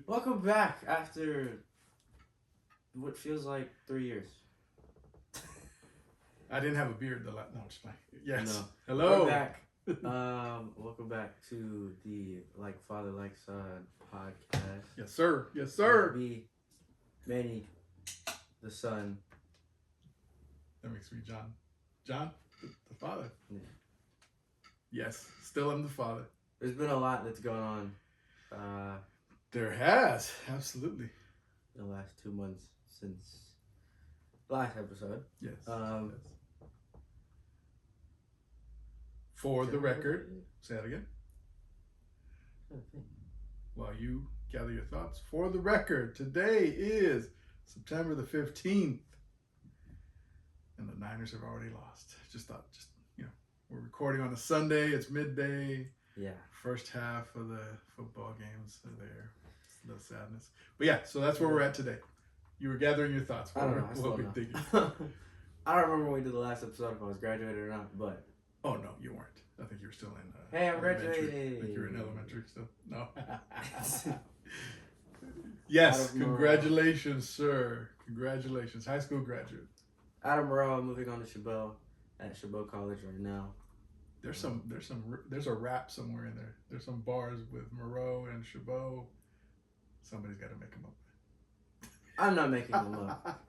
Welcome back after what feels like 3 years. I didn't have a beard the last. No, just fine. Yes. No. Hello. We're back. Welcome back to the Like Father Like Son podcast. Yes, sir. Yes, sir. Me, Manny, the son. That makes me John. John, the father. Yeah. Yes, still am the father. There's been a lot that's gone on. There has, absolutely. The last 2 months since last episode. Yes. Yes. For the record, say that again. Okay. While you gather your thoughts. For the record, today is September the 15th. And the Niners have already lost. We're recording on a Sunday. It's midday. Yeah. First half of the football games are there. It's a little sadness. But yeah, so that's where we're at today. You were gathering your thoughts. I don't know. What were you thinking? I don't remember when we did the last episode if I was graduated or not, but. Oh, no, you weren't. I think you were still in. Hey, I'm elementary. graduating. I think you were in elementary still. No. Yes, congratulations, sir. Congratulations. High school graduate. Adam Moreau, I'm moving on to Chabot at Chabot College right now. There's a rap somewhere in there. There's some bars with Moreau and Chabot. Somebody's got to make them up. I'm not making them up.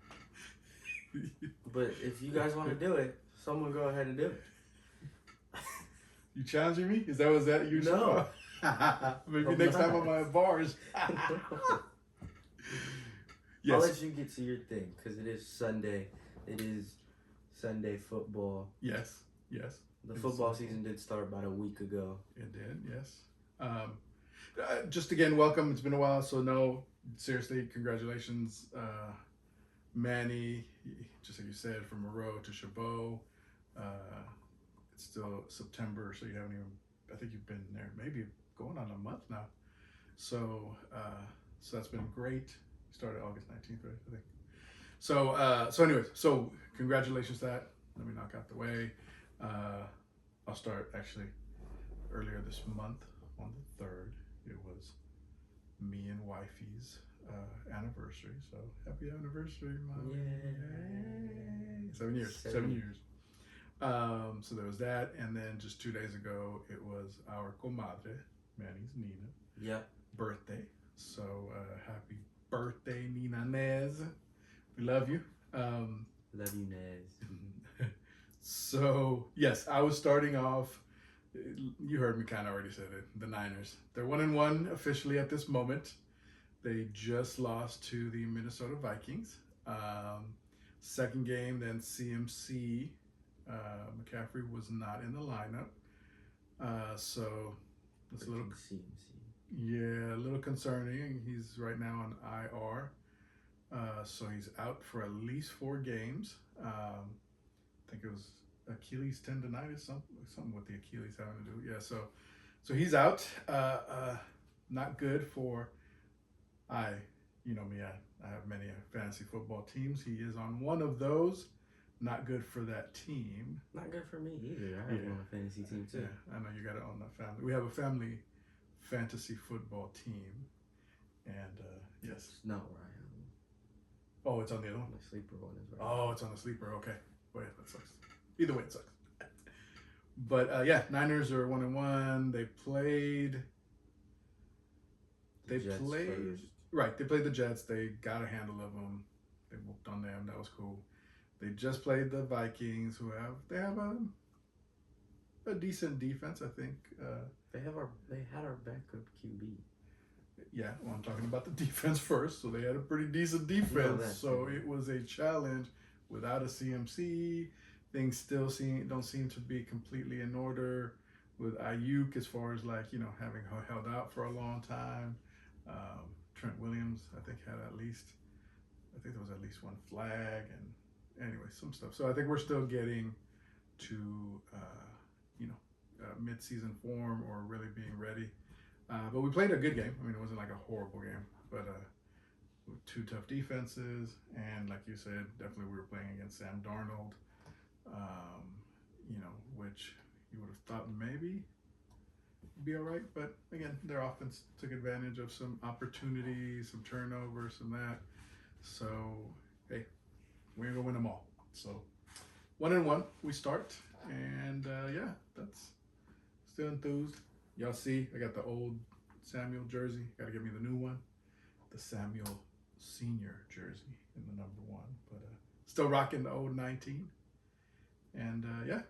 But if you guys want to do it, someone go ahead and do it. You challenging me? Was that you? No. Maybe next time on my bars. Yes. I'll let you get to your thing because it is Sunday. It is Sunday football. Yes. The football season did start about a week ago. It did, yes. Just again, welcome. It's been a while, so no, seriously, congratulations, Manny. Just like you said, from Moreau to Chabot. It's still September, so you haven't even. I think you've been there maybe going on a month now. So that's been great. You started August 19th, right? I think. So anyways, so congratulations to that. Let me knock out the way. I'll start actually earlier this month on the 3rd. It was me and wifey's anniversary. So happy anniversary, Mom. Yay. 7 years. 7 years. So there was that, and then just 2 days ago it was our comadre, Manny's Nina. Yep. Birthday. So happy birthday, Nina Nez. We love you. Love you, Nez. So yes, I was starting off. You heard me kind of already said it. The Niners. They're 1-1 officially at this moment. They just lost to the Minnesota Vikings. Second game, then CMC. McCaffrey was not in the lineup. So it's a little CMC. Yeah, a little concerning. He's right now on IR. So he's out for at least 4 games. I think it was Achilles tendonitis, something with the Achilles having to do. Yeah, so he's out. Not good for you know me, I have many fantasy football teams. He is on one of those. Not good for that team. Not good for me either. I have on a fantasy team too. Yeah, I know you got it on that family. We have a family fantasy football team, and yes. It's not where I am. Oh, it's on the other one? My sleeper one is right. Oh, it's on the sleeper. Okay. Well, yeah, that sucks. Either way, it sucks. But yeah, Niners are 1-1. They played First. Right. They played the Jets. They got a handle of them. They whooped on them. That was cool. They just played the Vikings, who have a decent defense, I think. They had our backup QB. Yeah, well, I'm talking about the defense first. So they had a pretty decent defense. So it was a challenge without a CMC. Things still don't seem to be completely in order with Ayuk as far as having held out for a long time. Trent Williams, I think there was at least one flag, and anyway, some stuff. So I think we're still getting to mid-season form or really being ready. But we played a good game. I mean, it wasn't like a horrible game, but with 2 tough defenses, and like you said, definitely we were playing against Sam Darnold, which you would have thought maybe be all right. But again, their offense took advantage of some opportunities, some turnovers, and that. So, hey, we're going to win them all. So, 1-1, we start. And, yeah, that's still enthused. Y'all see, I got the old Samuel jersey. Got to give me the new one. The Samuel Senior jersey in the number 1. But still rocking the old 19. And, yeah,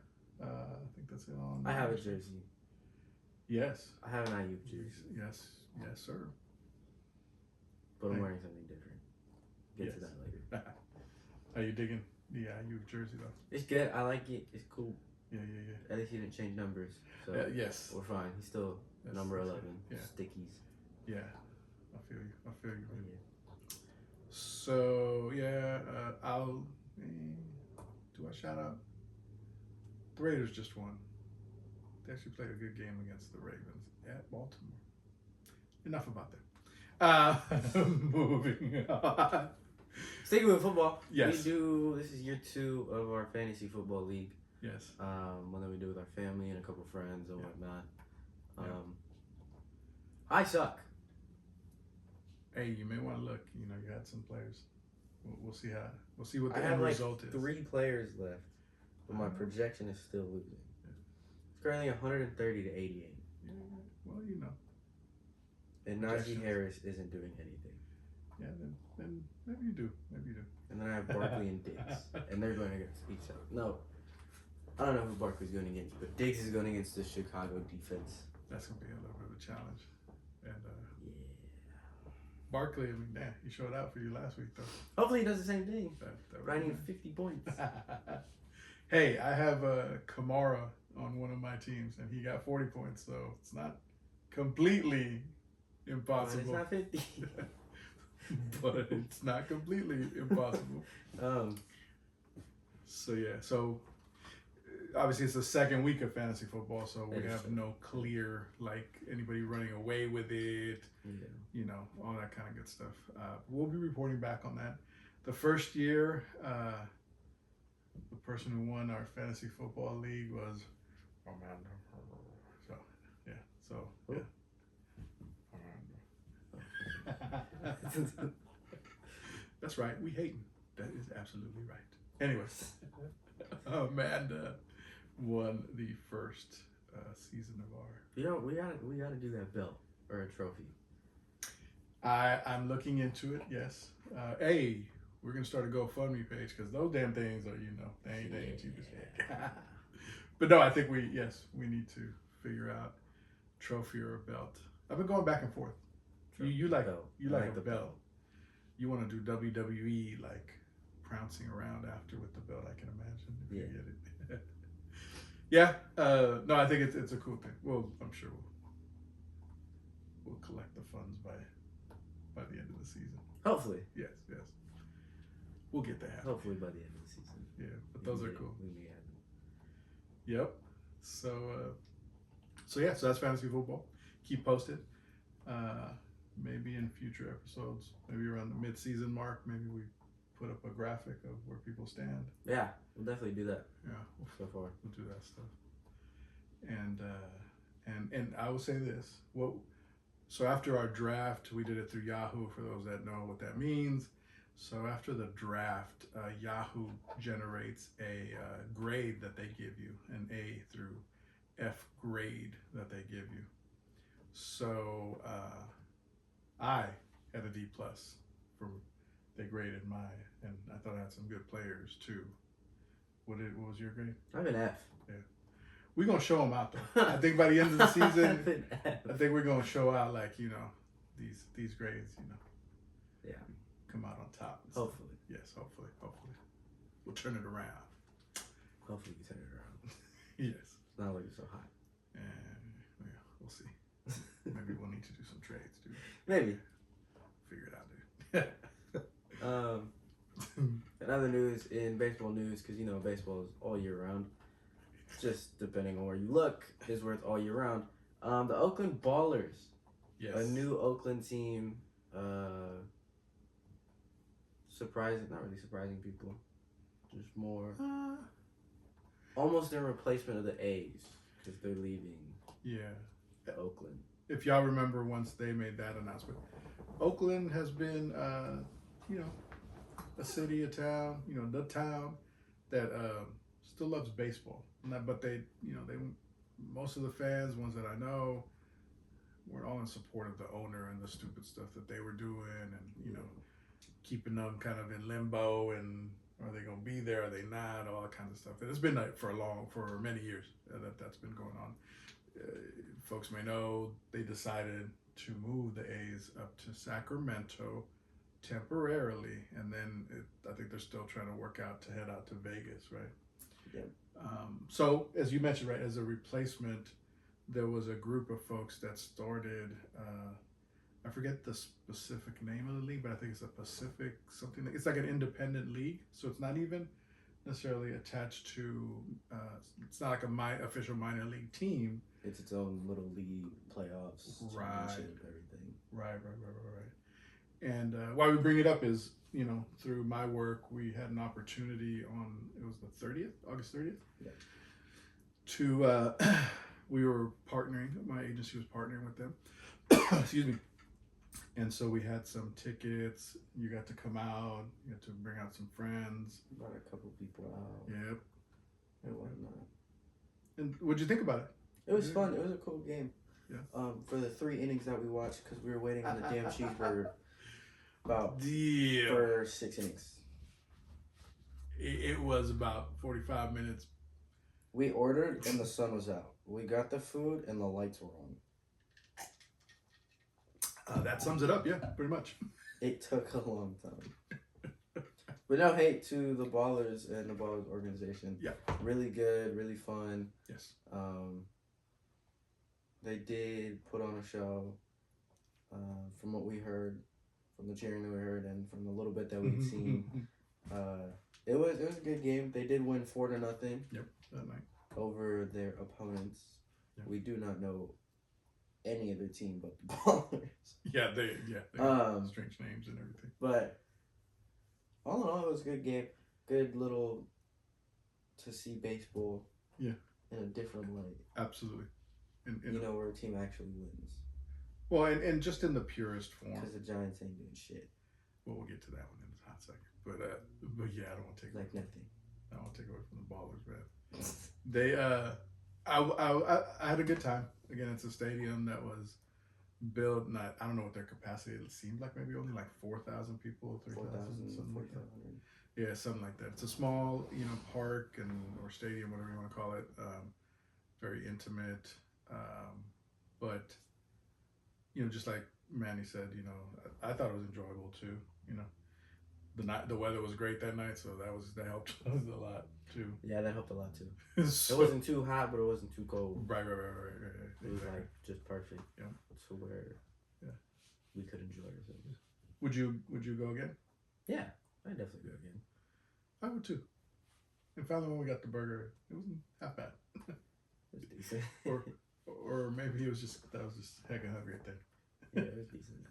I think that's it on. I have a jersey. Yes. I have an Ayuk jersey. Yes, sir. But I'm wearing something different. Get to that later. Are you digging the Ayuk jersey though? It's good. I like it. It's cool. Yeah. At least he didn't change numbers. So yes. we're fine. He's still number 11. Yeah. Stickies. Yeah. I feel you. Yeah. So yeah, I'll. Do I shout out? The Raiders just won. They actually played a good game against the Ravens at Baltimore. Enough about that. Moving on. Sticking with football. Yes. This is year 2 of our fantasy football league. Yes. One that we do with our family and a couple friends and whatnot. Yeah. I suck. Hey, you may want to look. You had some players. We'll see what the I have end like result is. 3 players left, but my projection is still losing. Yeah. It's currently 130 to 88. Yeah. Well, And Najee Harris isn't doing anything. Yeah, then maybe you do. And then I have Barkley and Diggs, and they're going against each other. No, I don't know who Barkley's going against, but Diggs is going against the Chicago defense. That's gonna be a little bit of a challenge. And yeah. Barkley, damn, he showed out for you last week though. Hopefully he does the same thing. That I need 50 points. Hey, I have Kamara on one of my teams, and he got 40 points, so it's not completely impossible. It's not 50. But it's not completely impossible. So obviously it's the second week of fantasy football, so we have no clear anybody running away with it. Yeah. All that kind of good stuff. We'll be reporting back on that. The first year, the person who won our fantasy football league was Amanda. So yeah. That's right. We hate him. That is absolutely right. Anyways, Amanda won the first season of our. We gotta do that belt or a trophy. I'm looking into it. Yes. Hey, we're gonna start a GoFundMe page because those damn things are they ain't cheap as heck. But no, I think we need to figure out trophy or a belt. I've been going back and forth. You like a belt. You want to do WWE prancing around after with the belt. I can imagine if you get it. Yeah. No, I think it's a cool thing. Well, I'm sure we'll collect the funds by the end of the season. Hopefully. Yes. We'll get that. Hopefully by the end of the season. Yeah, but those are cool. Yep. So that's fantasy football. Keep posted. Maybe in future episodes, maybe around the mid-season mark, maybe we put up a graphic of where people stand. Yeah, we'll definitely do that. Yeah, so far we'll do that stuff. And I will say this. So after our draft, we did it through Yahoo. For those that know what that means. So after the draft, Yahoo generates a grade that they give you, an A through F grade that they give you. So I had a D plus they graded mine, and I thought I had some good players too. What was your grade? I have an F. Yeah, we're gonna show them out though. I think by the end of the season, I think we're gonna show out these grades. Yeah, come out on top. Hopefully. Yes, hopefully, we'll turn it around. Hopefully, we turn it around. Yes. It's not looking so hot. And we'll see. Maybe we'll need to do some trades, dude. Maybe. Figure it out, dude. In other news, in baseball news, because baseball is all year round. Just depending on where you look, is where it's all year round. The Oakland Ballers, yes, a new Oakland team. Not really surprising people. Just more, almost in replacement of the A's because they're leaving. Yeah. Oakland. If y'all remember, once they made that announcement, Oakland has been, a city, a town, the town that still loves baseball. But they most of the fans, ones that I know, were all in support of the owner and the stupid stuff that they were doing, and keeping them kind of in limbo, and are they going to be there? Are they not? All that kind of stuff. And it's been like for many years that's been going on. Folks may know they decided to move the A's up to Sacramento temporarily, and then I think they're still trying to work out to head out to Vegas, right? Yeah. So as you mentioned, right, as a replacement, there was a group of folks that started. I forget the specific name of the league, but I think it's a Pacific something. It's like an independent league, so it's not even necessarily attached to. It's not like official minor league team. It's its own little league, playoffs, championship, everything. Right. And why we bring it up is, through my work, we had an opportunity on, it was the 30th, August 30th, yeah. to, we were partnering, my agency was partnering with them, excuse me. And so we had some tickets, you got to come out, you got to bring out some friends. Brought a couple people out. Yep. And whatnot. And what'd you think about it? It was fun. It was a cool game. Yeah. For the 3 innings that we watched, because we were waiting on the damn cheeseburger for 6 innings. It was about 45 minutes. We ordered and the sun was out. We got the food and the lights were on. That sums it up, yeah, pretty much. It took a long time. But no hate to the Ballers and the Ballers organization. Yeah. Really good, really fun. Yes. They did put on a show, from what we heard, from the cheering that we heard, and from the little bit that we'd seen. It was a good game. They did win 4-0. Yep, that night. Over their opponents. Yep. We do not know any other team but the Ballers. Yeah, they have strange names and everything. But all in all, it was a good game. Good little to see baseball. Yeah. In a different light. Absolutely. Where a team actually wins. Well, and just in the purest form. Because the Giants ain't doing shit. Well, we'll get to that one in a hot second. But yeah, I don't want to take like away. Nothing. I don't want to take away from the Ballers, man. They I had a good time. Again, it's a stadium that was built. I don't know what their capacity. It seemed like maybe only like 4,000 people, 3,000, something like that. Yeah, something like that. It's a small, park or stadium, whatever you want to call it. Very intimate, but just like Manny said, I thought it was enjoyable too. The weather was great that night, so that helped us a lot too. Yeah, that helped a lot too. So, it wasn't too hot, but it wasn't too cold. Right. It was like just perfect. Yeah. To where we could enjoy ourselves. Would you go again? Yeah, I'd definitely go again. I would too. And finally, when we got the burger, it wasn't half bad. It was decent. or maybe it was just heck of hungry at that. Yeah, it was decent.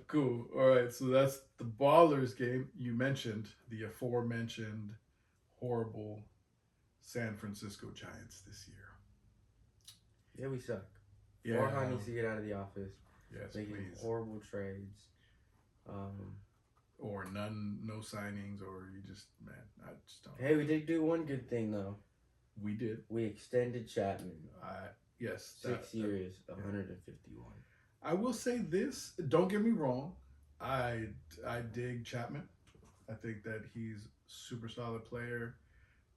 Cool. All right, so that's the Ballers game. You mentioned the aforementioned horrible San Francisco Giants this year. Yeah, we suck. Yeah. Farhan needs to get out of the office. Yes, making please. Horrible trades. Or no signings, or you just, man, I just don't. Hey, we did do one good thing though. We did. We extended Chapman. Yes. 6 years, 151. I will say this. Don't get me wrong. I dig Chapman. I think that he's super solid player.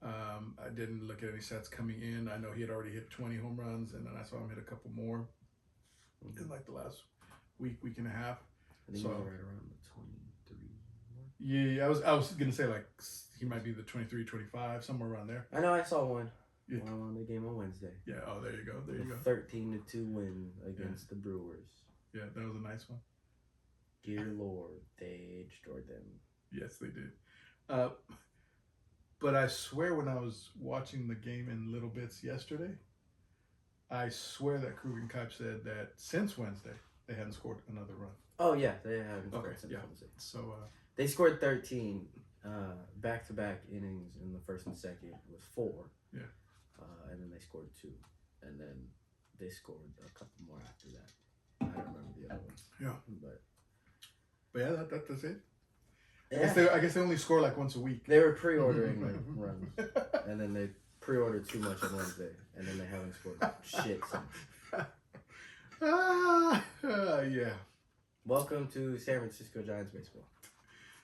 I didn't look at any stats coming in. I know he had already hit 20 home runs, and then I saw him hit a couple more in like the last week and a half. I think he was right around the 23. Yeah, I was gonna say like he might be the 23, 25, somewhere around there. I know I saw one. Yeah. One on the game on Wednesday. Yeah. Oh, there you go. There you go. 13-2 win against the Brewers. Yeah, that was a nice one. Dear Lord, they destroyed them. Yes, they did. But I swear, when I was watching the game in little bits yesterday, I swear that Krug and Kipe said that since Wednesday they hadn't scored another run. Oh yeah, they haven't scored since Wednesday. So they scored 13 back-to-back innings in the first and second with 4. Yeah. And then they scored 2, and then they scored a couple more after that. I don't remember the other ones. Yeah. But yeah, that's it. yeah. I guess they only score like once a week. They were pre-ordering their runs, and then they pre-ordered too much on Wednesday, and then they haven't scored shit since. Yeah. Welcome to San Francisco Giants baseball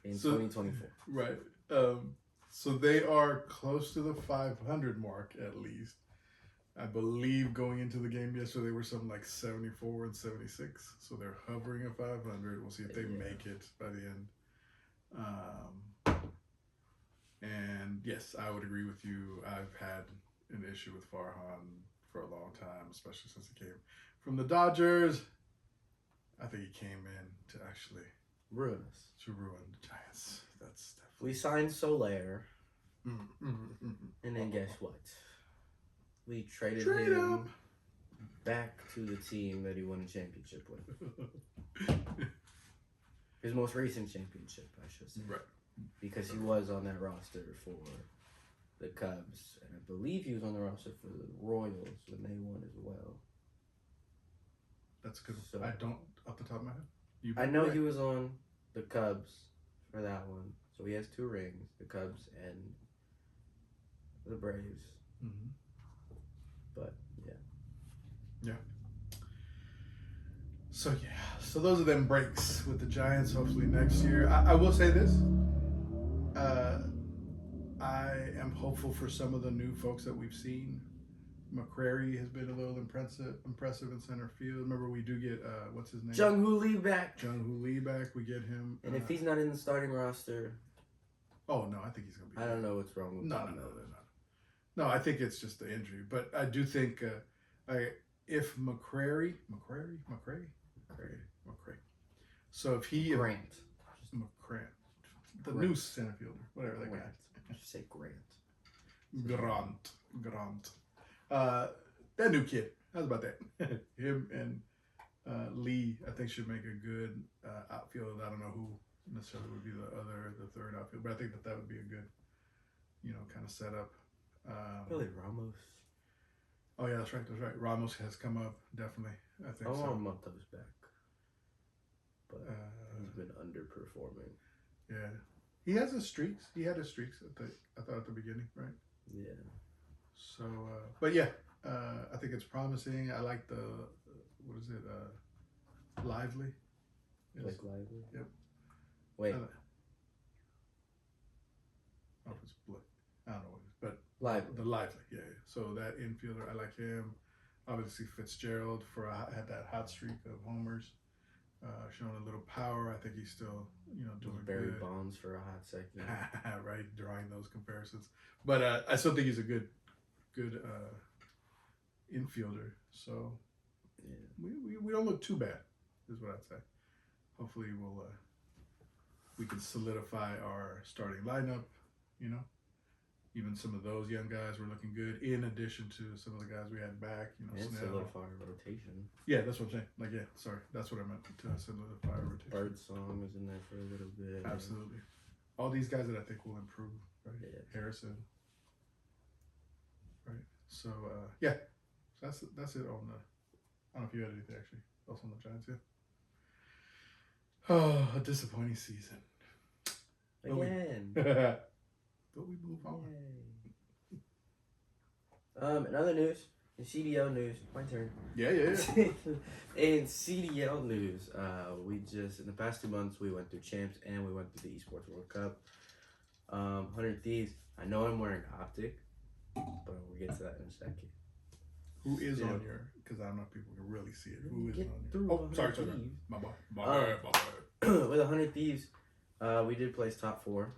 in 2024. Right. So they are close to the 500 mark at least. I believe going into the game yesterday, they were something like 74 and 76. So they're hovering at 500. We'll see if they make it by the end. And yes, I would agree with you. I've had an issue with Farhan for a long time, especially since he came from the Dodgers. I think he came in to actually ruin us. To ruin the Giants. That's definitely. We signed Soler, and then guess what? We traded him back to the team that he won a championship with. His most recent championship, I should say. Right. Because he was on that roster for the Cubs, and I believe he was on the roster for the Royals when they won as well. That's good. So, I don't, off the top of my head. I know he was on the Cubs for that one. So he has 2 rings, the Cubs and the Braves. Mm-hmm. But, yeah. Yeah. So those are them breaks with the Giants hopefully next year. I will say this. I am hopeful for some of the new folks that we've seen. McCrary has been a little impressive in center field. Remember, we do get, what's his name? Jung-Hoo Lee back. Jung-Hoo Lee back. We get him. And if he's not in the starting roster... Oh, no, I think he's going to be... I don't know what's wrong with him. No, I think it's just the injury. But I do think if McCrary. So if he... Grant. McCrant. The new center fielder. Whatever that guy. Just say Grant. Grant. That new kid. How's about that? Him and Lee, I think, should make a good outfield. I don't know who necessarily would be the third outfield, but I think that would be a good, kind of setup. Really, Ramos. Oh yeah, that's right. Ramos has come up, definitely. I think so. I want Montos back, but he's been underperforming. Yeah, he has his streaks. He had his streaks. I thought at the beginning, right? Yeah. So, but yeah, I think it's promising. I like the what is it? Lively. Yes. Like Lively. Yep. Wait. Oh, it's Blake. I don't know what it is, but Lively. The Lively, yeah. So that infielder, I like him. Obviously Fitzgerald had that hot streak of homers, showing a little power. I think he's still, doing Barry good. Bonds for a hot second. Right, drawing those comparisons. But I still think he's a good infielder. So yeah. we don't look too bad, is what I'd say. Hopefully we can solidify our starting lineup, Even some of those young guys were looking good, in addition to some of the guys we had back, and solidify our rotation. Yeah, that's what I'm saying. That's what I meant, to solidify our rotation. Birdsong was in there for a little bit. Absolutely. All these guys that I think will improve, right? Yeah. Harrison. Right. So, yeah. So that's it on the... I don't know if you had anything, actually, else on the Giants, yeah? Oh, a disappointing season. Again. But we move on. In other news, in CDL news, my turn. Yeah. In CDL news, we just, in the past 2 months, we went through Champs and we went through the Esports World Cup. 100 Thieves, I know I'm wearing Optic, but we'll get to that in a second. Who is on your, because I don't know if people can really see it. Who is on your? Oh, sorry. My bad. With 100 Thieves, we did place top 4.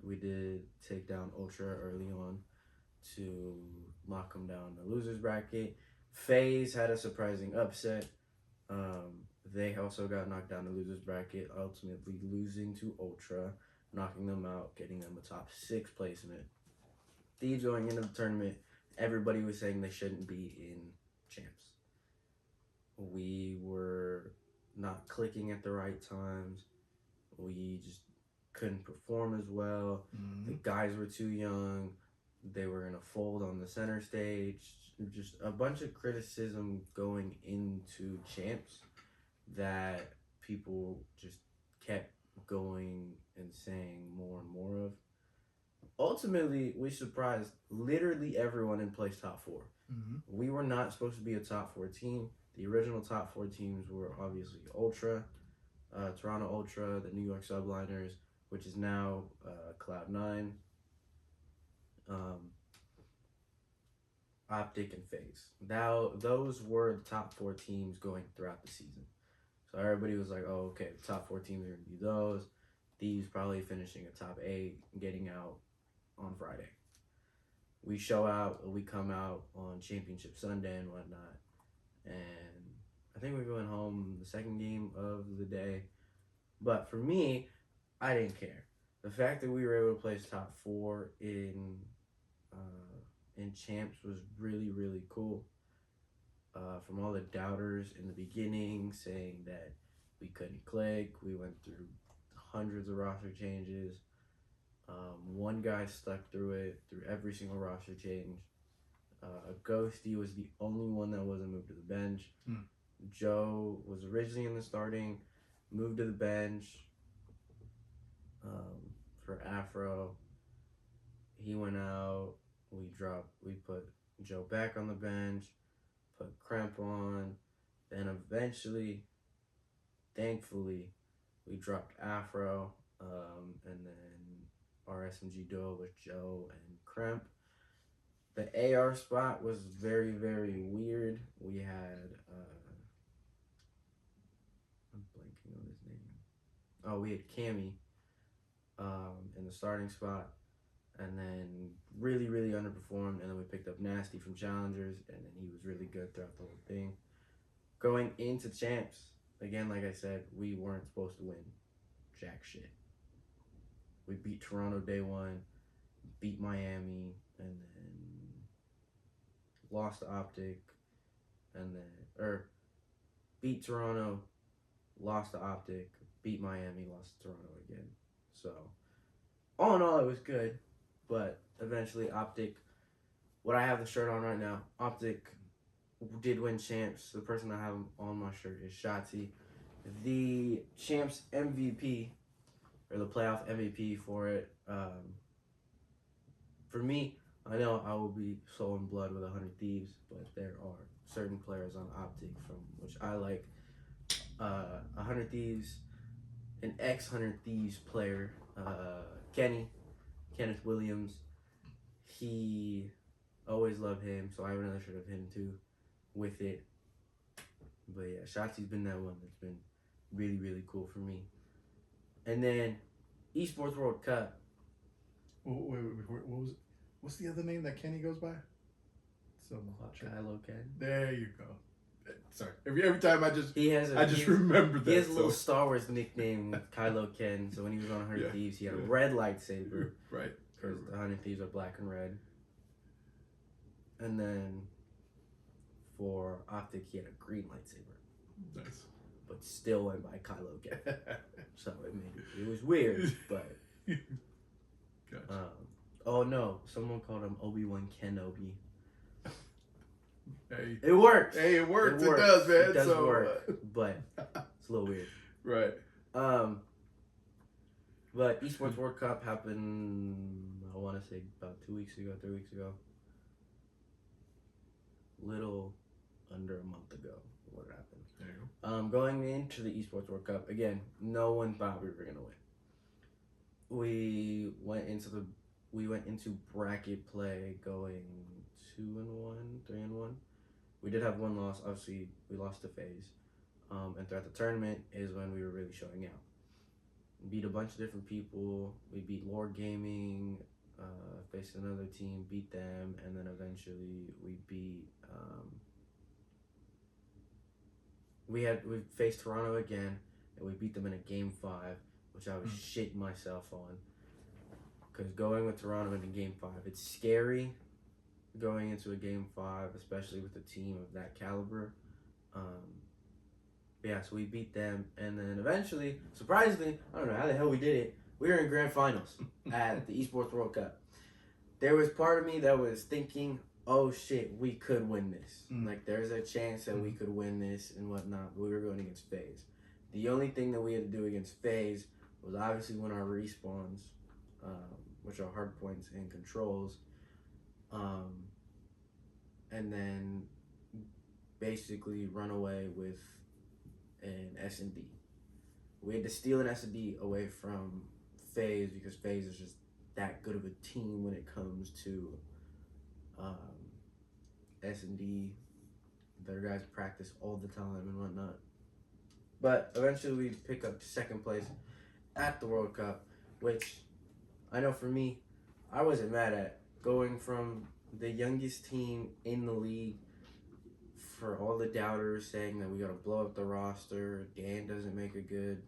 We did take down Ultra early on to knock them down the losers bracket. FaZe had a surprising upset. They also got knocked down the losers bracket, ultimately losing to Ultra, knocking them out, getting them a top 6 placement. Thieves going into the tournament, everybody was saying they shouldn't be in Champs. We were not clicking at the right times. We just couldn't perform as well. Mm-hmm. The guys were too young. they were going to fold on the center stage. Just a bunch of criticism going into champs that people just kept going and saying more and more of. Ultimately, we surprised literally everyone in place top 4. Mm-hmm. We were not supposed to be a top 4 team. The original top 4 teams were obviously Ultra, Toronto Ultra, the New York Subliners, which is now Cloud9, Optic, and FaZe. Now, those were the top 4 teams going throughout the season. So everybody was like, oh, okay, the top 4 teams are going to be those. These probably finishing a top 8, getting out on Friday. We come out on Championship Sunday and whatnot. And I think we went home the second game of the day. But for me, I didn't care. The fact that we were able to place top 4 in champs was really, really cool. From all the doubters in the beginning saying that we couldn't click, we went through hundreds of roster changes. One guy stuck through every single roster change. Ghosty was the only one that wasn't moved to the bench. Joe was originally in the starting, moved to the bench for Afro. He went out. We put Joe back on the bench, put Cramp on. Then eventually, thankfully, we dropped Afro. And then our SMG duo was Joe and Cramp. The AR spot was very, very weird. We had, I'm blanking on his name. Oh, we had Cammy in the starting spot, and then really, really underperformed. And then we picked up Nasty from Challengers, and then he was really good throughout the whole thing. Going into champs, again, like I said, we weren't supposed to win jack shit. We beat Toronto day 1, beat Miami, and then lost to Optic, and then, beat Toronto, lost to Optic, beat Miami, lost to Toronto again. So, all in all, it was good, but eventually Optic, what I have the shirt on right now, Optic did win champs. The person I have on my shirt is Shotzi. The champs MVP, or the playoff MVP for it, for me, I know I will be soul and blood with 100 Thieves, but there are certain players on Optic from which I like. 100 Thieves, an ex-100 Thieves player, Kenneth Williams. He always loved him, so I have another shirt of him too with it. But yeah, Shotzi's been that one that's been really, really cool for me. And then Esports World Cup. Wait, what was it? What's the other name that Kenny goes by? Kylo Ken. There you go. Sorry. Every time I just remember that. He has a little Star Wars nickname, Kylo Ken. So when he was on 100 Thieves, he had a red lightsaber. Right. Because the 100 Thieves are black and red. And then for Optic, he had a green lightsaber. Nice. But still went by Kylo Ken. So it was weird, but. Gotcha. Oh no, someone called him Obi-Wan Kenobi. Hey, it works. Hey, it works. It does, man. It does work, but it's a little weird. Right. But Esports World Cup happened, I want to say about 3 weeks ago. Little under a month ago, what happened. There you go. Going into the Esports World Cup, again, no one thought we were going to win. We went into bracket play going 2-1, 3-1. We did have one loss. Obviously, we lost to FaZe. And throughout the tournament is when we were really showing out. We beat a bunch of different people. We beat Lord Gaming, faced another team, beat them, and then eventually we beat. We faced Toronto again, and we beat them in a game 5, which I was shitting myself on. Because going with Toronto in a game 5, it's scary going into a game 5, especially with a team of that caliber. Yeah, so we beat them, and then eventually, surprisingly, I don't know how the hell we did it, we were in grand finals at the Esports World Cup. there was part of me that was thinking, oh shit, we could win this. Like, there's a chance that we could win this and whatnot. But we were going against FaZe. The only thing that we had to do against FaZe was obviously win our respawns, which are hard points and controls, and then basically run away with an S&D. We had to steal an S&D away from FaZe because FaZe is just that good of a team when it comes to S&D. Their guys practice all the time and whatnot. But eventually we pick up second place at the World Cup, which I know for me, I wasn't mad at. Going from the youngest team in the league, for all the doubters saying that we got to blow up the roster, Dan doesn't make a good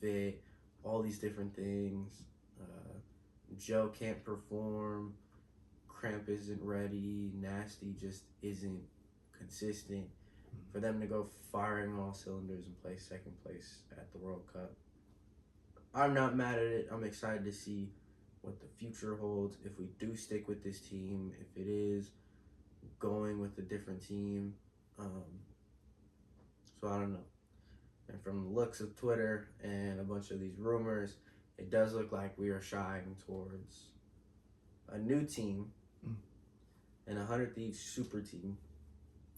fit, all these different things. Joe can't perform, Cramp isn't ready, Nasty just isn't consistent. For them to go firing all cylinders and play second place at the World Cup, I'm not mad at it. I'm excited to see what the future holds. If we do stick with this team, if it is going with a different team. So I don't know. And from the looks of Twitter and a bunch of these rumors, it does look like we are shying towards a new team and a 100 Thieves super team.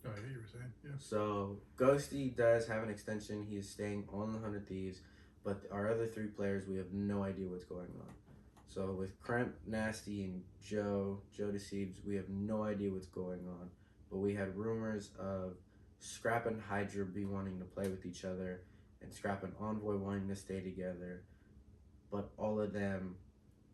Oh, yeah, you were saying, yeah. So Ghosty does have an extension. He is staying on the 100 Thieves, but our other three players, we have no idea what's going on. So with Cramp, Nasty, and Joe Deceived, we have no idea what's going on. But we had rumors of Scrap and Hydra be wanting to play with each other, and Scrap and Envoy wanting to stay together, but all of them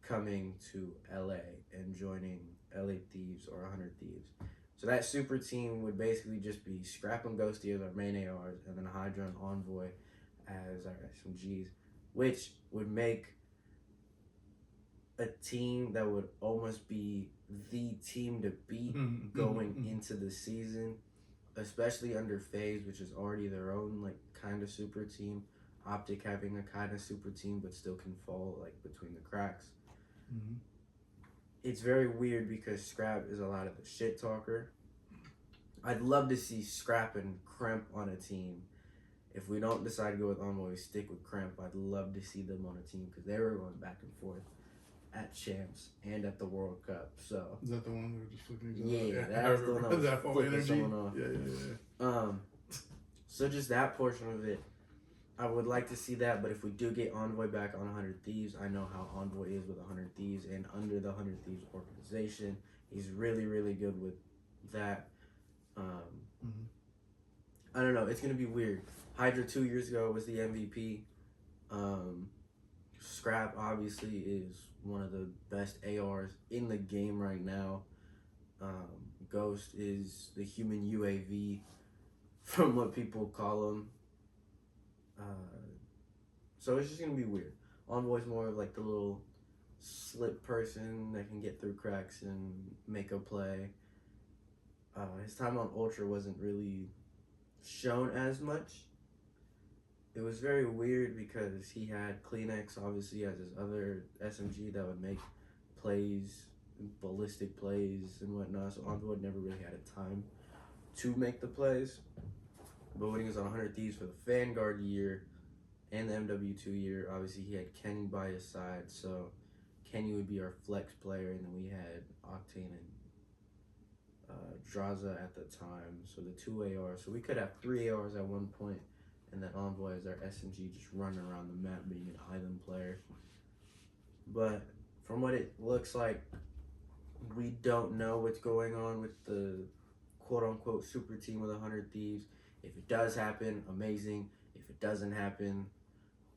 coming to LA and joining LA Thieves or 100 Thieves. So that super team would basically just be Scrap and Ghosty as our main ARs, and then Hydra and Envoy as our SMGs, which would make a team that would almost be the team to beat going into the season, especially under FaZe, which is already their own like kind of super team. Optic having a kind of super team, but still can fall like between the cracks. It's very weird because Scrap is a lot of the shit talker. I'd love to see Scrap and Cramp on a team. If we don't decide to go with Envoy, we stick with Cramp. I'd love to see them on a team because they were going back and forth at Champs and at the World Cup. So is that the one that were just flipping each other? Yeah, that was the one that was flipping energy. someone off. Yeah. So just that portion of it, I would like to see that. But if we do get Envoy back on 100 Thieves, I know how Envoy is with 100 Thieves and under the 100 Thieves organization. He's really, really good with that. I don't know. It's going to be weird. Hydra 2 years ago was the MVP. Scrap obviously is one of the best ARs in the game right now. Ghost is the human UAV from what people call him. So it's just going to be weird. Envoy's more of like the little slip person that can get through cracks and make a play. His time on Ultra wasn't really shown as much. It was very weird because he had Kleenex obviously as his other SMG that would make plays, ballistic plays and whatnot. So Envoy never really had a time to make the plays. But when he was on 100 Thieves for the Vanguard year and the MW2 year, obviously he had Kenny by his side. So Kenny would be our flex player, and then we had Octane and Draza at the time. So the 2 ARs. So we could have 3 ARs at one point. And that Envoy is our SMG just running around the map being an island player. But from what it looks like, we don't know what's going on with the quote-unquote super team with 100 Thieves. If it does happen, amazing. If it doesn't happen,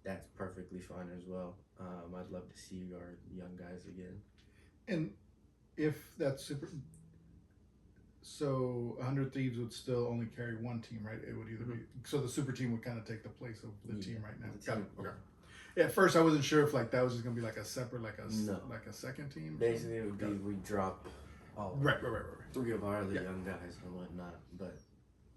that's perfectly fine as well. I'd love to see our young guys again. And if that's super... So 100 Thieves would still only carry one team, right? It would either be... So the super team would kind of take the place of the team right now. Got it. Okay. Yeah, at first I wasn't sure if like that was just going to be like a separate, like a second team. Basically it would be we drop all right. 3 of our other young guys and whatnot, but...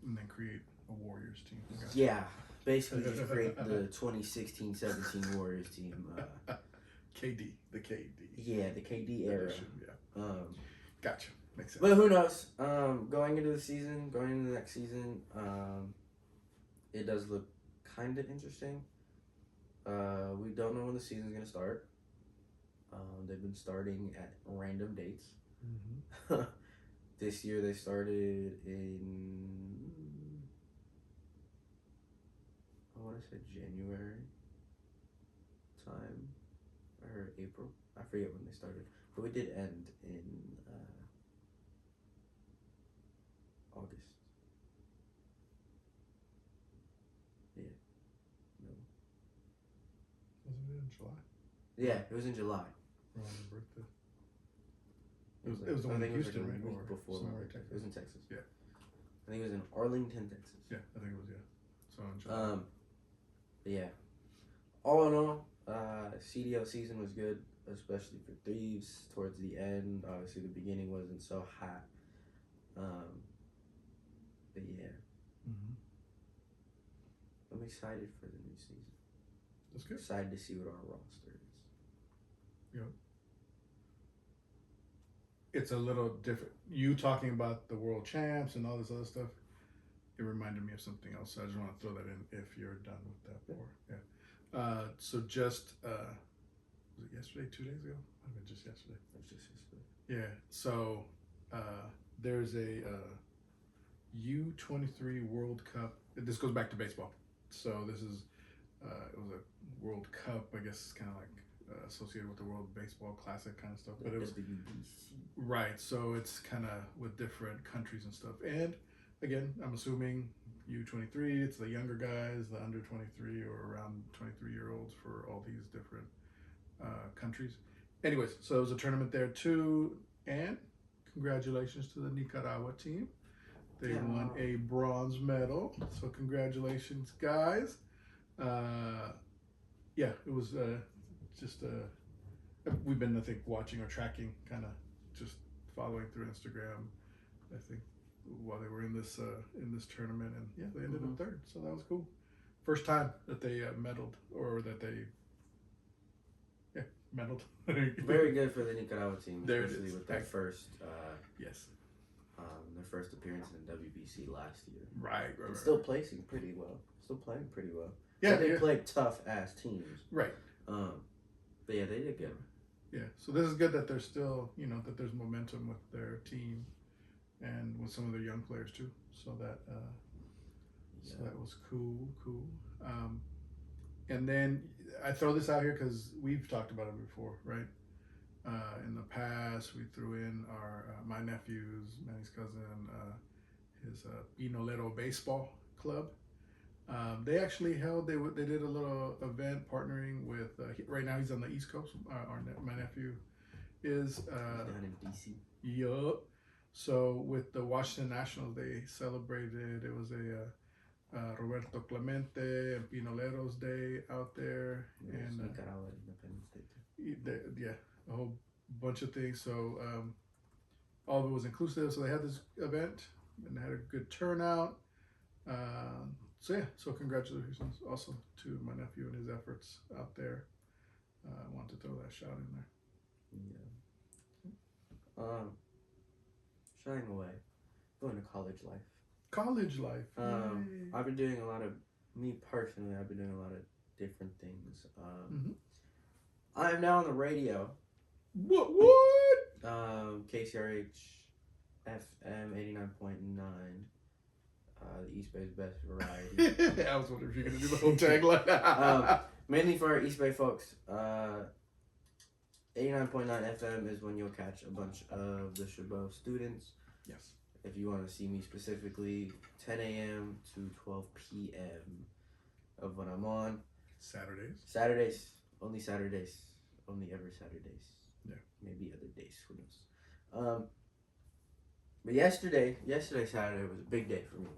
And then create a Warriors team. Yeah, basically just create the 2016-17 Warriors team. KD, the KD. Yeah, the KD era. Edition, yeah. Gotcha. Makes sense. But who knows? Going into the next season, it does look kind of interesting. We don't know when the season's gonna start. They've been starting at random dates. Mm-hmm. This year they started in, I want to say January time or April. I forget when they started, but we did end in August. Yeah. No. Wasn't it in July? Yeah, it was in July. Around your birthday. It was the one in Houston, right? Or before somewhere in Texas. Texas. It was in Texas. Yeah. I think it was in Arlington, Texas. Yeah, I think it was, yeah. So in July. But yeah. All in all, CDL season was good, especially for thieves towards the end. Obviously, the beginning wasn't so hot. But yeah. Mm-hmm. I'm excited for the new season. That's good. Excited to see what our roster is. Yep. It's a little different. You talking about the world champs and all this other stuff, it reminded me of something else. So I just want to throw that in if you're done with that. Yeah. So just, was it yesterday, 2 days ago? I mean, just yesterday. It was just yesterday. Yeah. So there's a U23 World Cup. This goes back to baseball. So this is, it was a World Cup, I guess, kind of like associated with the World Baseball Classic kind of stuff. But it was right. So it's kind of with different countries and stuff. And again, I'm assuming U23, it's the younger guys, the under 23 or around 23-year-olds for all these different countries. Anyways, so it was a tournament there too. And congratulations to the Nicaragua team. They won a bronze medal. So congratulations, guys. Yeah, it was just we've been, I think, watching or tracking, kind of just following through Instagram, I think, while they were in this tournament, and yeah, they ended up third, so that was cool. First time that they medaled, or that they medaled. Very good for the Nicaragua team, There especially with their first yes, their first appearance in the WBC last year. right. Still placing pretty well. Still playing pretty well. Yeah, they played tough ass teams. Right. But yeah, they did good. Yeah, so this is good that there's still, that there's momentum with their team and with some of their young players too. So that so that was cool. And then I throw this out here because we've talked about it before, right? In the past, we threw in our my nephew's, Manny's cousin, his Pinolero Baseball Club. They actually they did a little event partnering with, right now he's on the East Coast, my nephew is down in DC. Yup. So with the Washington Nationals, they celebrated, it was a Roberto Clemente and Pinoleros Day out there. Yeah, and Nicaragua Independence Day too. yeah, a whole bunch of things. So all of it was inclusive. So they had this event and they had a good turnout. So yeah, so congratulations also to my nephew and his efforts out there. I wanted to throw that shout in there. Yeah. Shying away, going to college life. College life. I've been doing a lot of, me personally, I've been doing a lot of different things. I am now on the radio. What? KCRH FM 89.9. The East Bay's best variety. I was wondering if you're going to do the whole tagline. Mainly for our East Bay folks. 89.9 FM is when you'll catch a bunch of the Chabot students. Yes. If you want to see me specifically, 10 a.m. to 12 p.m. of when I'm on. Saturdays. Only every Saturdays. Yeah. Maybe other days, who knows. But yesterday Saturday was a big day for me.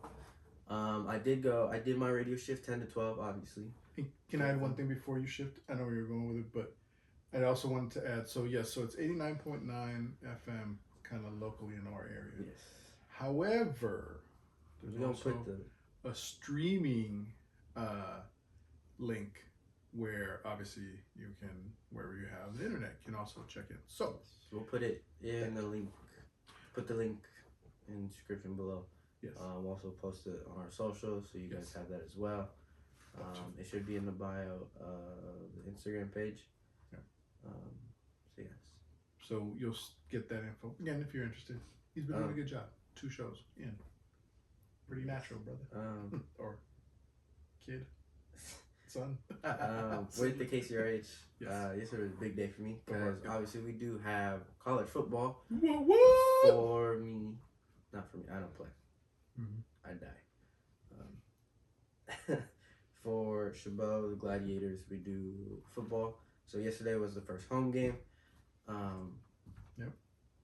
I did my radio shift 10 to 12, obviously. Hey, can I add one thing before you shift? I know where you're going with it, but I also wanted to add, so yes, so it's 89.9 FM kind of locally in our area. Yes. However, there's also a streaming link where obviously you can, wherever you have the internet, can also check it. So we'll put it in the link. Put the link in the description below. yes, We'll also post it on our socials, so you guys have that as well. It should be in the bio of the Instagram page. Yeah. So yes. So you'll get that info again if you're interested. He's been doing a good job. 2 shows in. Pretty natural, brother. Or kid, son. With the KCRH, Yes. yesterday was a big day for me Go for because it. obviously we do have college football What? for me. Not for me. I don't play. Mm-hmm. I die. For Chabot, the Gladiators, we do football. So yesterday was the first home game. Yep.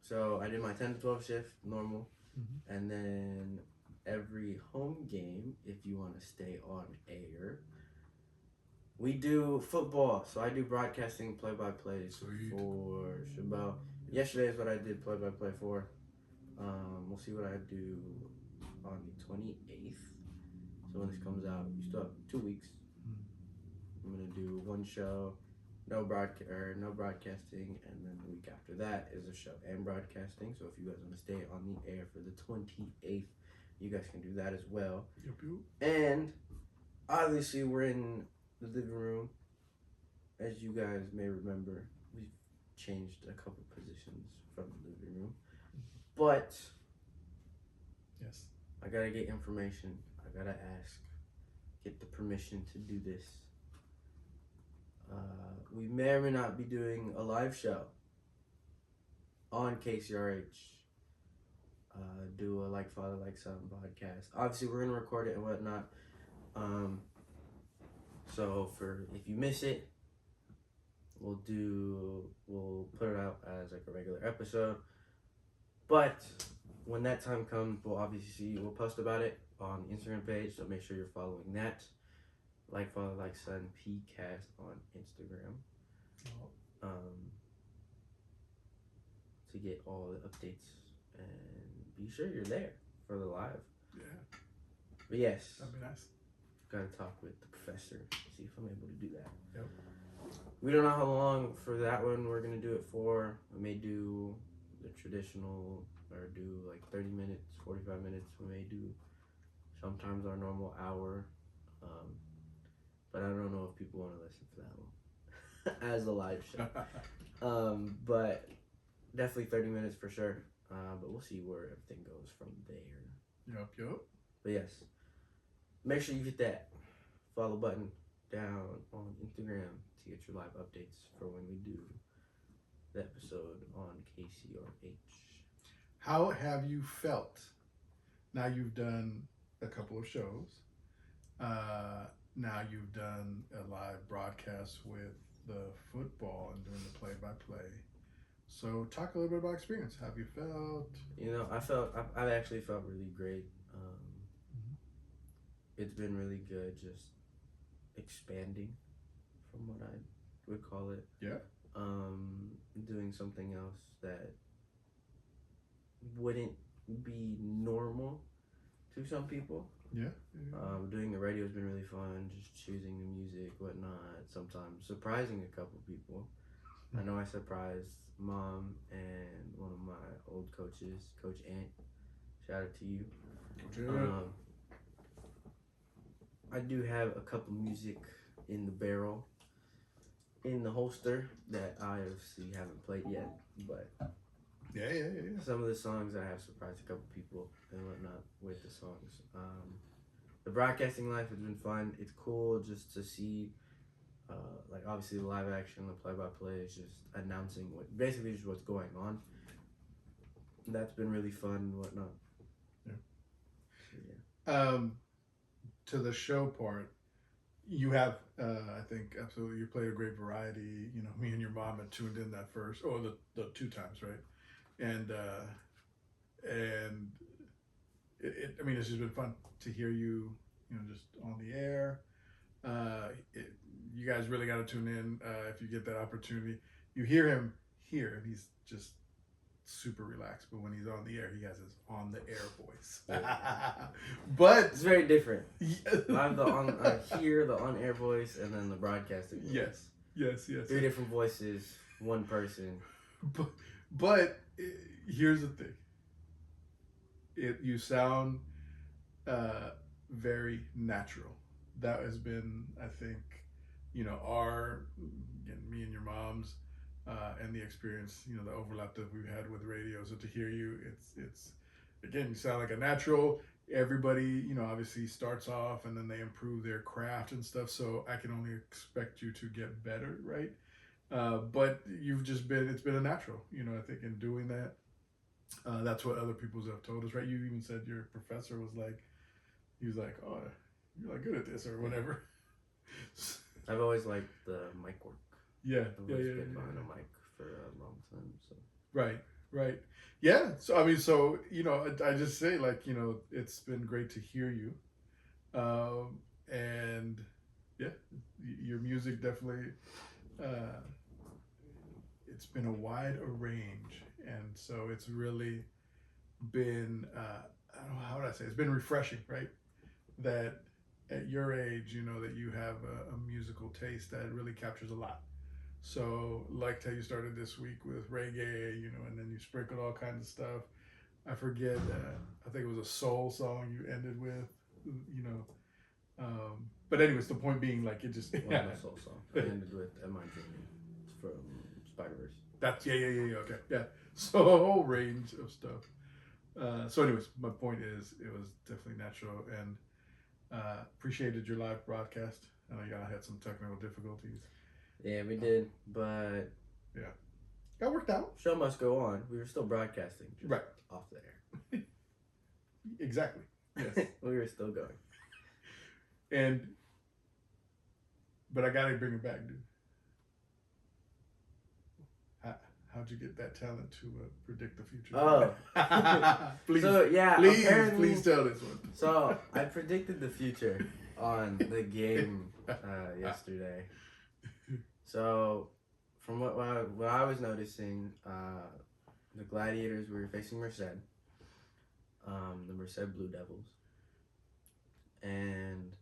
So I did my 10 to 12 shift, normal. Mm-hmm. And then every home game, if you want to stay on air, we do football. So I do broadcasting play-by-plays for Chabot. Yesterday is what I did play-by-play for. We'll see what I do on the 28th. So when this comes out, we still have 2 weeks. I'm gonna do 1 show, no broadcasting, and then the week after that is a show and broadcasting. So if you guys want to stay on the air for the 28th, you guys can do that as well. Yep. And obviously we're in the living room. As you guys may remember, we've changed a couple positions from the living room. But yes, I gotta get information. I gotta ask, get the permission to do this. We may or may not be doing a live show on KCRH. Do a Like Father, Like Son podcast. Obviously, we're gonna record it and whatnot. So if you miss it, we'll put it out as like a regular episode. But when that time comes, we'll post about it on the Instagram page. So make sure you're following that. Like Father, Like Son PCast on Instagram. To get all the updates and be sure you're there for the live. Yeah. But yes, That'd be nice. gotta talk with the professor, see if I'm able to do that. Yep. We don't know how long for that one we're gonna do it for. We may do the traditional or do like 30 minutes, 45 minutes. We may do sometimes our normal hour. But I don't know if people want to listen to that one as a live show. But definitely 30 minutes for sure. But we'll see where everything goes from there. Yep. But yes, make sure you hit that follow button down on Instagram to get your live updates for when we do the episode on KCRH. How have you felt? Now you've done a couple of shows. Now you've done a live broadcast with the football and doing the play-by-play. So talk a little bit about experience. How have you felt? I've actually felt really great. It's been really good just expanding from what I would call it. Yeah. Doing something else that wouldn't be normal to some people. Yeah. Doing the radio has been really fun, just choosing the music, whatnot, sometimes surprising a couple people. I know I surprised Mom and one of my old coaches, Coach Ant. Shout out to you. I do have a couple music in the barrel, in the holster that I obviously haven't played yet, but Yeah. some of the songs I have surprised a couple people and whatnot with the songs. The broadcasting life has been fun. It's cool just to see, like obviously the live action, the play-by-play is just announcing basically just what's going on. That's been really fun and whatnot. Yeah. To the show part, you have, I think, absolutely, you play a great variety. You know, me and your mom had tuned in that first, or the 2 times, right? And I mean, it's just been fun to hear you, just on the air. You guys really got to tune in if you get that opportunity. You hear him here, and he's just super relaxed. But when he's on the air, he has his on the air voice. Yeah. But It's very different. yeah. I have the on air voice, and then the broadcasting voice. Yes. Three different voices, one person. But here's the thing. You sound very natural. That has been, I think, me and your mom's, and the experience, the overlap that we've had with radio. So to hear you, it's again, you sound like a natural. Everybody, obviously starts off and then they improve their craft and stuff. So I can only expect you to get better, right? But it's been a natural, I think in doing that. That's what other people have told us, right? You even said your professor was like, oh, you're like good at this or whatever. I've always liked the mic work. Yeah. I've always been behind a mic for a long time. So. Right. Yeah. So, I mean, I just say it's been great to hear you. And yeah, your music definitely, it's been a wide range. And so it's really been, I don't know, how would I say, it's been refreshing, right? That at your age, that you have a musical taste that really captures a lot. So like how you started this week with reggae, and then you sprinkled all kinds of stuff. I forget, I think it was a soul song you ended with, but anyways, the point being it just... Well, no soul song. I ended with Am I Dreaming from Spider-Verse. That's, okay, yeah. So a whole range of stuff. So anyways, my point is it was definitely natural, and appreciated your live broadcast. I know y'all had some technical difficulties. Yeah, we did, but yeah, got worked out. Show must go on. We were still broadcasting, just right off the air. Exactly. Yes, we were still going. But I gotta bring it back, dude. How'd you get that talent to predict the future? Oh, please. So yeah, please tell this one. So I predicted the future on the game yesterday. So from what I was noticing, the Gladiators were facing Merced, the Merced Blue Devils, and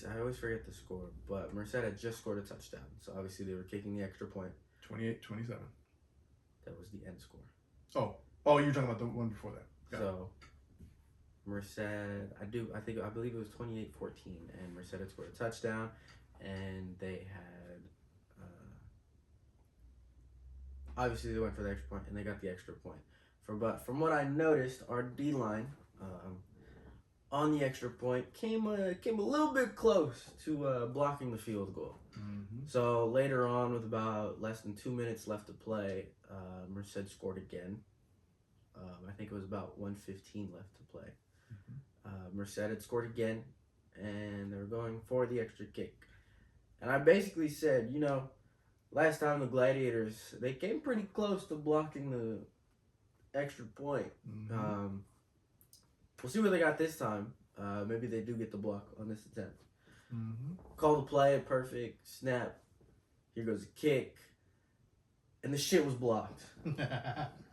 I always forget the score, but Merced had just scored a touchdown, so obviously they were kicking the extra point. 28-27. That was the end score. Oh, you're talking about the one before that. So Merced, I believe it was 28-14, and Merced had scored a touchdown, and they had obviously they went for the extra point, and they got the extra point. From what I noticed, our D line on the extra point came a little bit close to blocking the field goal. Mm-hmm. So later on, with about less than 2 minutes left to play, Merced scored again. I think it was about 1:15 left to play. Mm-hmm. Merced had scored again, and they were going for the extra kick. And I basically said, last time the Gladiators, they came pretty close to blocking the extra point. Mm-hmm. We'll see what they got this time. Maybe they do get the block on this attempt. Mm-hmm. Call the play, perfect, snap. Here goes a kick. And the shit was blocked.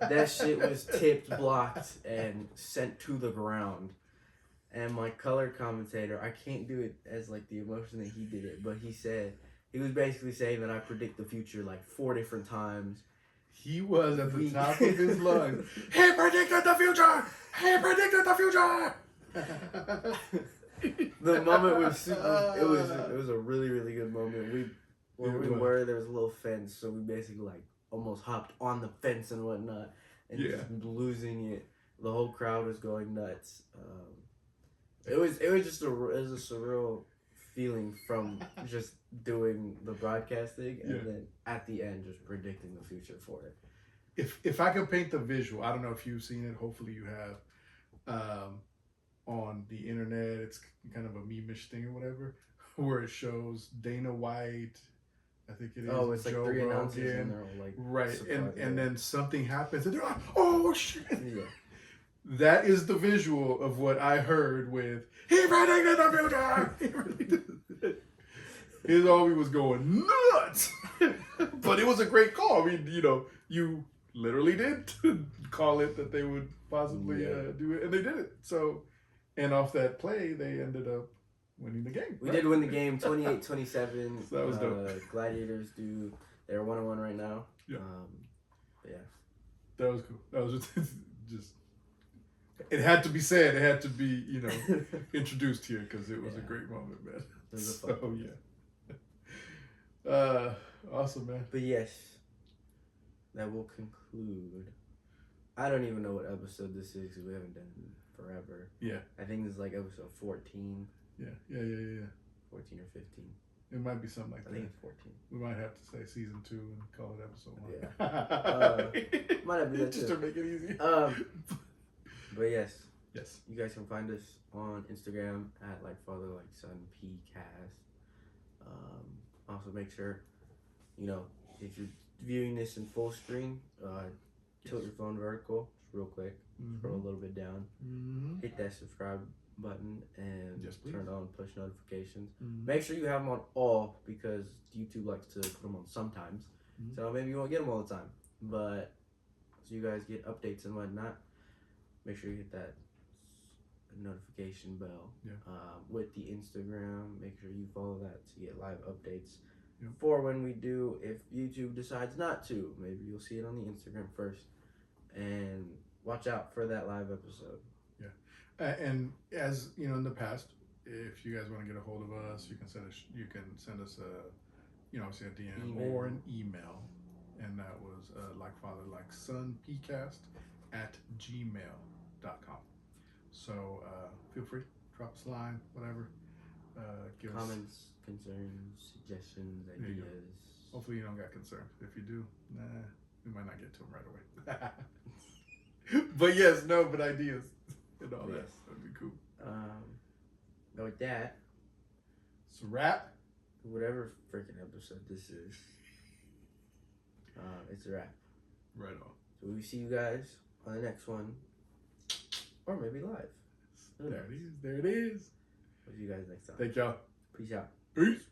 That shit was tipped, blocked, and sent to the ground. And my color commentator, I can't do it as the emotion that he did it, but he was basically saying that I predict the future 4 different times. He was at the top of his lungs. He predicted the future! He predicted the future! The moment was super. It was a really, really good moment. There was a little fence, so we basically almost hopped on the fence and whatnot, and just losing it. The whole crowd was going nuts. It was just a surreal feeling from just doing the broadcasting and then at the end just predicting the future for it. If I could paint the visual, I don't know if you've seen it. Hopefully you have. On the internet, it's kind of a meme-ish thing or whatever, where it shows Dana White, I think it is. Oh, it's Joe 3 announcers Rogan, and they're all right, and then something happens and they're like, oh shit. Yeah. That is the visual of what I heard with he predicted the future. His army was going nuts. But it was a great call. I mean, you literally did call it that they would possibly do it, and they did it. So, and off that play, they ended up winning the game. We did win the game 28-27. So that was dope. Gladiators they're 1-1 right now. Yeah. But yeah. That was cool. That was just it had to be said. It had to be, introduced here because it was a great moment, man. It was a fun awesome, man. But yes, that will conclude. I don't even know what episode this is because we haven't done it forever. Yeah. I think this is like episode 14. Yeah. 14 or 15. It might be something like that. I think it's 14. We might have to say season 2 and call it episode 1. Yeah. Might have to be that just too. to make it easy. But yes. Yes. You guys can find us on Instagram at LikeFatherLikeSonPCast. Also make sure, if you're viewing this in full screen, tilt your phone vertical real quick. Scroll a little bit down. Hit that subscribe button and turn on push notifications. Make sure you have them on all because YouTube likes to put them on sometimes. So maybe you won't get them all the time. But so you guys get updates and whatnot, make sure you hit that notification bell. With the Instagram, make sure you follow that to get live updates for when we do. If YouTube decides not to, maybe you'll see it on the Instagram first, and watch out for that live episode. And as you know, in the past, if you guys want to get a hold of us, you can send us a obviously a DM or an email, and that was LikeFatherLikeSonPCast@gmail.com. So feel free, drop us a line, whatever. Give Comments, concerns, suggestions, ideas. Hopefully you don't got concerns. If you do, we might not get to them right away. But ideas and all that. That'd be cool. With that, it's a wrap. Whatever freaking episode this is, it's a wrap. Right on. So we see you guys on the next one, or maybe live. There it is. We'll see you guys next time. Thank y'all. Peace out. Peace.